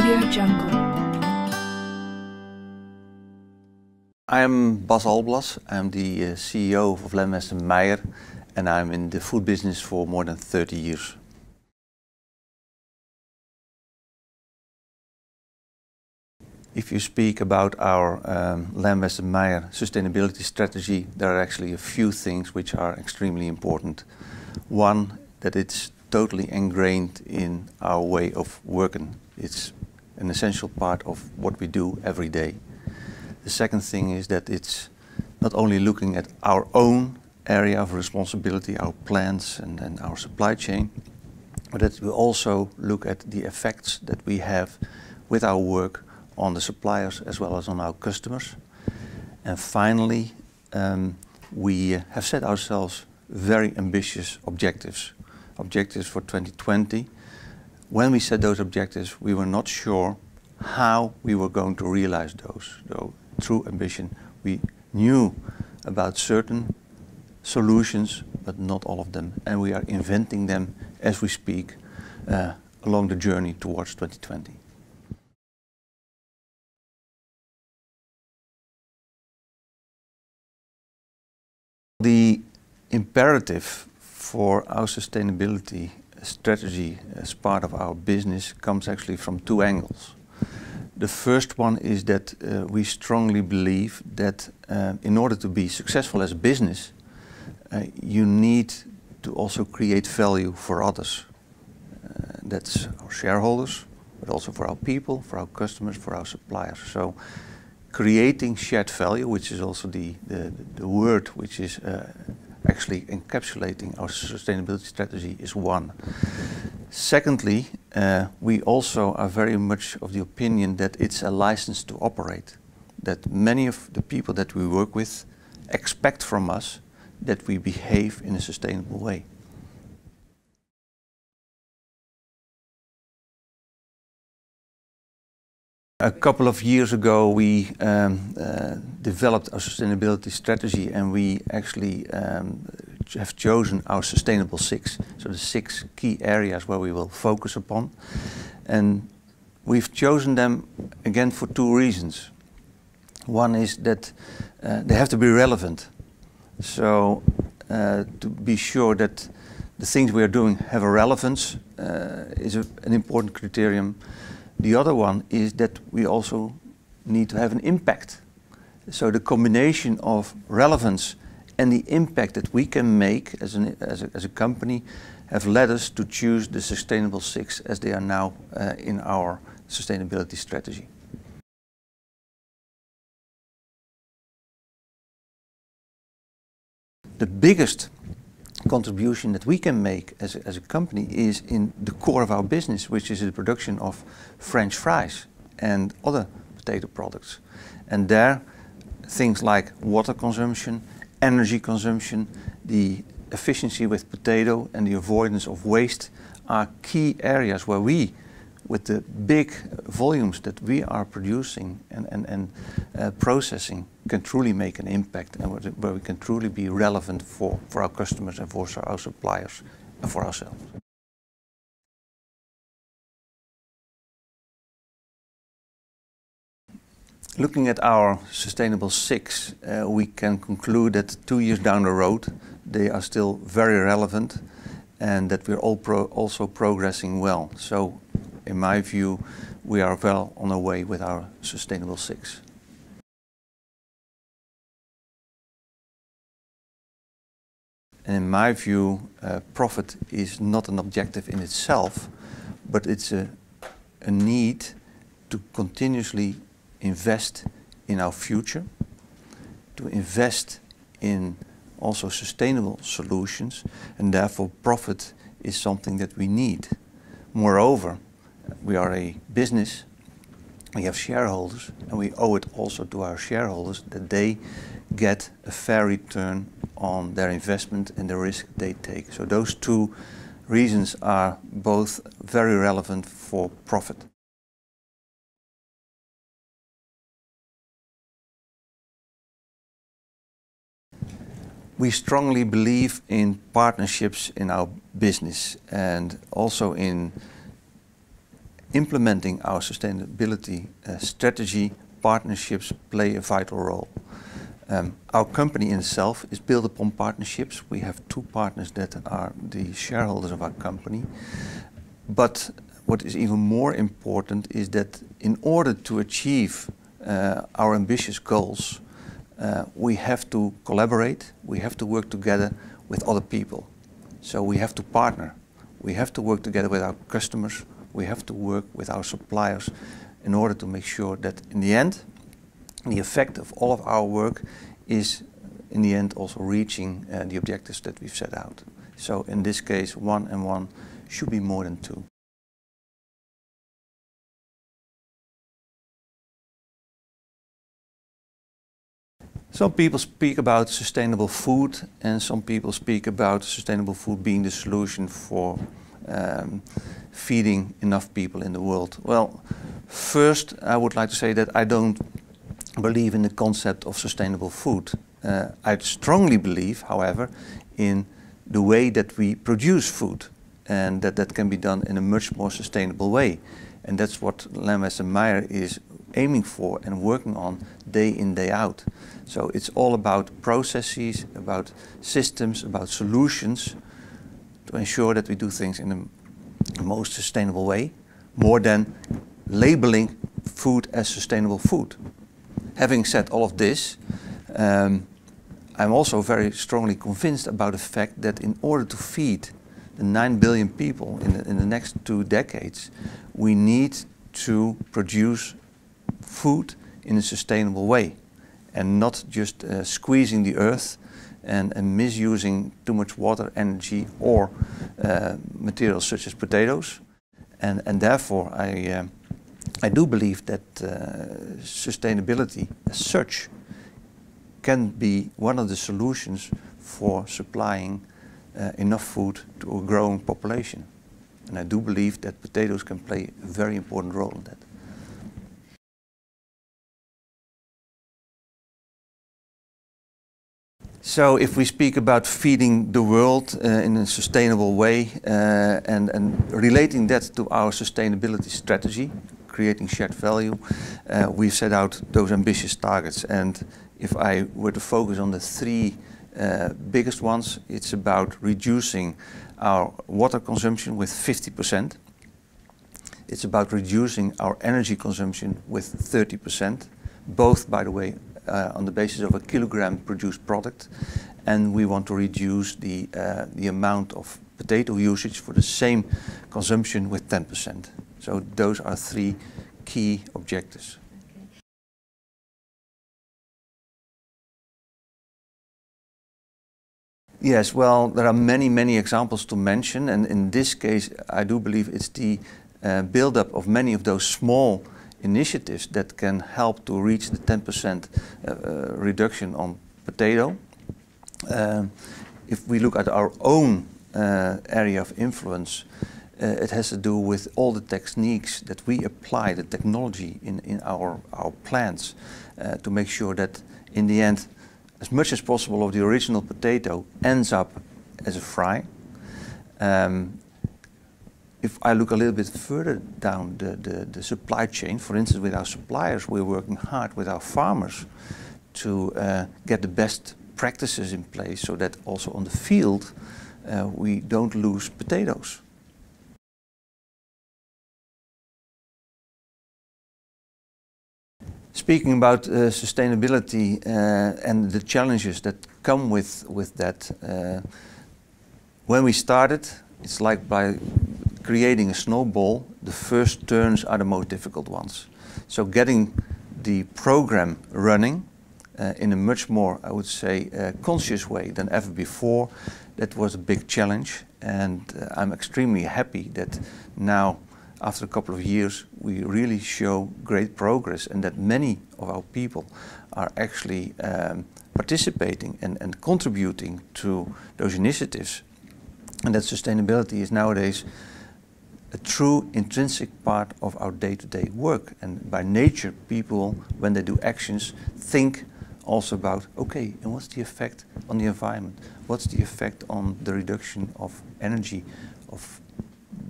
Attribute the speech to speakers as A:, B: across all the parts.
A: AudioJungle.
B: I am Bas Alblas. I'm the CEO of Lemmes & Meyer, and I'm in the food business for more than 30 years. If you speak about our Lemmes & Meyer sustainability strategy, there are actually a few things which are extremely important. One, that it's totally ingrained in our way of working. It's an essential part of what we do every day. The second thing is that it's not only looking at our own area of responsibility, our plants and our supply chain, but that we also look at the effects that we have with our work on the suppliers as well as on our customers. And finally, we have set ourselves very ambitious objectives for 2020. When we set those objectives, we were not sure how we were going to realize those. So, through ambition, we knew about certain solutions, but not all of them. And we are inventing them as we speak along the journey towards 2020. The imperative for our sustainability strategy as part of our business comes actually from two angles. The first one is that we strongly believe that in order to be successful as a business, you need to also create value for others. That's our shareholders, but also for our people, for our customers, for our suppliers. So creating shared value, which is also the word which is actually encapsulating our sustainability strategy, is one. Secondly, we also are very much of the opinion that it's a license to operate. That many of the people that we work with expect from us that we behave in a sustainable way. A couple of years ago we developed our sustainability strategy, and we actually have chosen our Sustainable 6, so the 6 key areas where we will focus upon. And we've chosen them again for two reasons. One is that they have to be relevant. So to be sure that the things we are doing have a relevance is an important criterion. The other one is that we also need to have an impact. So the combination of relevance and the impact that we can make as a company have led us to choose the Sustainable 6 as they are now in our sustainability strategy. The biggest contribution that we can make as a company is in the core of our business, which is the production of French fries and other potato products. And there, things like water consumption, energy consumption, the efficiency with potato and the avoidance of waste are key areas where we, with the big volumes that we are producing and processing, can truly make an impact, and where we can truly be relevant for our customers and for our suppliers and for ourselves. Looking at our Sustainable 6, we can conclude that 2 years down the road they are still very relevant, and that we're also progressing well. So in my view, we are well on our way with our Sustainable 6. And in my view, profit is not an objective in itself, but it's a need to continuously invest in our future, to invest in also sustainable solutions, and therefore profit is something that we need. Moreover, we are a business, we have shareholders, and we owe it also to our shareholders that they get a fair return on their investment and the risk they take. So those two reasons are both very relevant for profit. We strongly believe in partnerships in our business, and also in implementing our sustainability strategy, partnerships play a vital role. Our company in itself is built upon partnerships. We have two partners that are the shareholders of our company. But what is even more important is that in order to achieve our ambitious goals, we have to collaborate, we have to work together with other people. So we have to partner, we have to work together with our customers, we have to work with our suppliers in order to make sure that in the end, the effect of all of our work is in the end also reaching the objectives that we've set out. So in this case, 1 and 1 should be more than 2. Some people speak about sustainable food, and some people speak about sustainable food being the solution for feeding enough people in the world. Well, first I would like to say that I don't believe in the concept of sustainable food. I strongly believe, however, in the way that we produce food, and that can be done in a much more sustainable way. And that's what Lamb Weston Meijer is aiming for and working on day in, day out. So it's all about processes, about systems, about solutions to ensure that we do things in the most sustainable way, more than labeling food as sustainable food. Having said all of this, I'm also very strongly convinced about the fact that in order to feed the 9 billion people in the next 2 decades, we need to produce food in a sustainable way and not just squeezing the earth and misusing too much water, energy or materials such as potatoes. And therefore I do believe that sustainability as such can be one of the solutions for supplying enough food to a growing population. And I do believe that potatoes can play a very important role in that. So if we speak about feeding the world in a sustainable way and relating that to our sustainability strategy, creating shared value, we've set out those ambitious targets. And if I were to focus on the 3 biggest ones, it's about reducing our water consumption with 50%. It's about reducing our energy consumption with 30%, both, by the way, on the basis of a kilogram produced product. And we want to reduce the amount of potato usage for the same consumption with 10%. So those are 3 key objectives. Yes, well, there are many examples to mention, and in this case I do believe it's the build-up of many of those small initiatives that can help to reach the 10% reduction on potato. If we look at our own area of influence, it has to do with all the techniques that we apply, the technology in our plants, to make sure that in the end as much as possible of the original potato ends up as a fry. If I look a little bit further down the supply chain, for instance with our suppliers, we're working hard with our farmers to get the best practices in place so that also on the field we don't lose potatoes. Speaking about sustainability and the challenges that come with that, when we started, it's like by creating a snowball, the first turns are the most difficult ones. So getting the program running in a much more, I would say, conscious way than ever before, that was a big challenge. And I'm extremely happy that now, after a couple of years, we really show great progress and that many of our people are actually participating and contributing to those initiatives. And that sustainability is nowadays a true intrinsic part of our day-to-day work. And by nature, people, when they do actions, think also about, okay, and what's the effect on the environment? What's the effect on the reduction of energy, of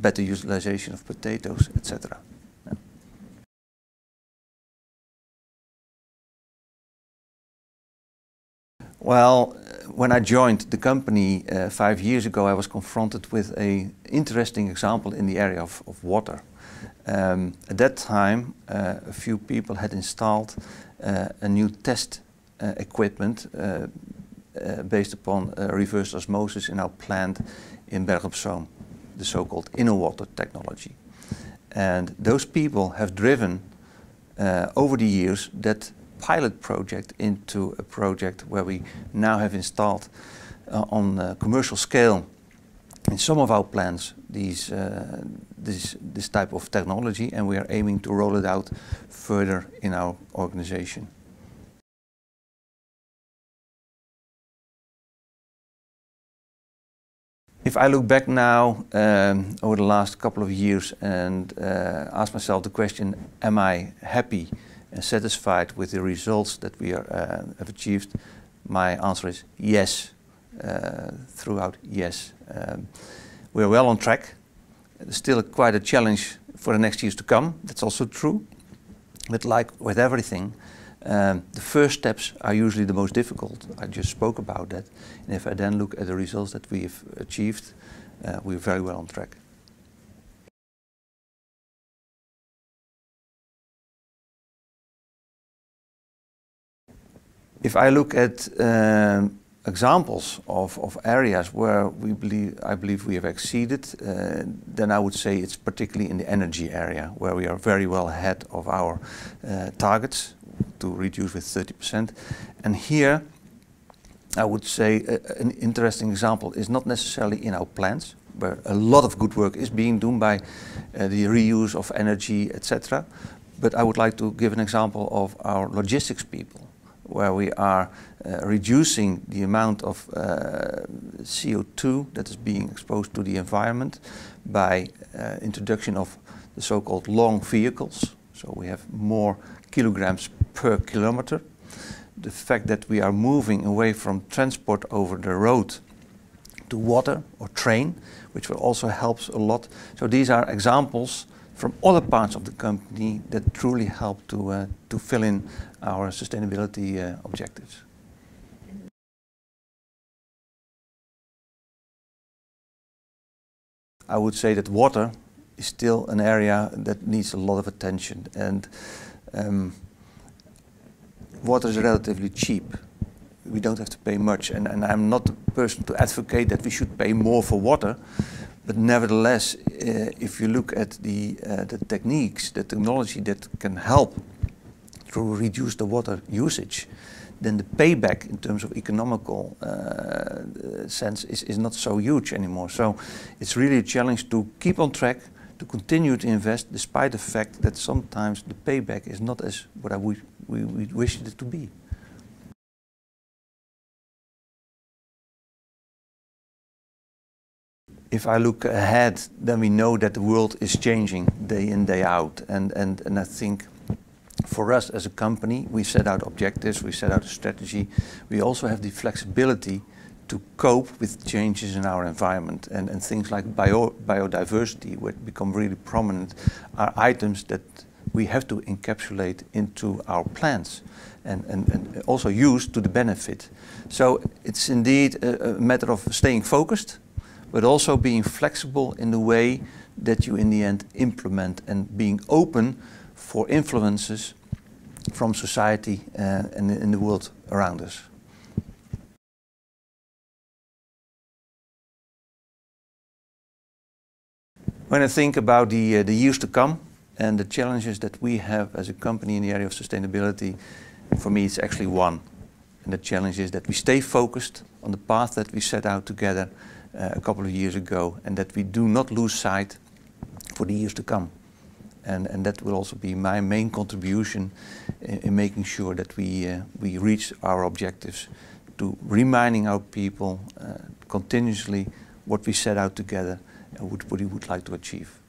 B: better utilization of potatoes, etc. Yeah. Well, when I joined the company 5 years ago, I was confronted with an interesting example in the area of water. At that time, a few people had installed a new test equipment based upon reverse osmosis in our plant in Bergen op Zoom, the so-called inner water technology. And those people have driven over the years that pilot project into a project where we now have installed on a commercial scale in some of our plants this type of technology, and we are aiming to roll it out further in our organization. If I look back now over the last couple of years and ask myself the question, am I happy and satisfied with the results that we have achieved? My answer is yes, throughout yes. We are well on track. There's still quite a challenge for the next years to come, that's also true. But like with everything, the first steps are usually the most difficult. I just spoke about that. And if I then look at the results that we have achieved, we're very well on track. If I look at examples of areas where I believe we have exceeded, then I would say it's particularly in the energy area, where we are very well ahead of our targets to reduce with 30%. And here, I would say an interesting example is not necessarily in our plants, where a lot of good work is being done by the reuse of energy, etc. But I would like to give an example of our logistics people, where we are reducing the amount of CO2 that is being exposed to the environment by introduction of the so-called long vehicles. So we have more kilograms per kilometer. The fact that we are moving away from transport over the road to water or train, which will also helps a lot. So these are examples from other parts of the company that truly help to fill in our sustainability objectives. I would say that water is still an area that needs a lot of attention, and water is relatively cheap. We don't have to pay much, and I'm not the person to advocate that we should pay more for water. But nevertheless, if you look at the techniques, the technology that can help to reduce the water usage, then the payback in terms of economical sense is not so huge anymore. So it's really a challenge to keep on track, to continue to invest, despite the fact that sometimes the payback is not as what we wish it to be. If I look ahead, then we know that the world is changing day in, day out. And I think for us as a company, we set out objectives, we set out a strategy. We also have the flexibility to cope with changes in our environment. And things like biodiversity, which become really prominent, are items that we have to encapsulate into our plans and also use to the benefit. So it's indeed a matter of staying focused, but also being flexible in the way that you in the end implement, and being open for influences from society and in the world around us. When I think about the years to come and the challenges that we have as a company in the area of sustainability, for me it's actually one. And the challenge is that we stay focused on the path that we set out together a couple of years ago, and that we do not lose sight for the years to come. And that will also be my main contribution in making sure that we reach our objectives, to reminding our people continuously what we set out together and what we would like to achieve.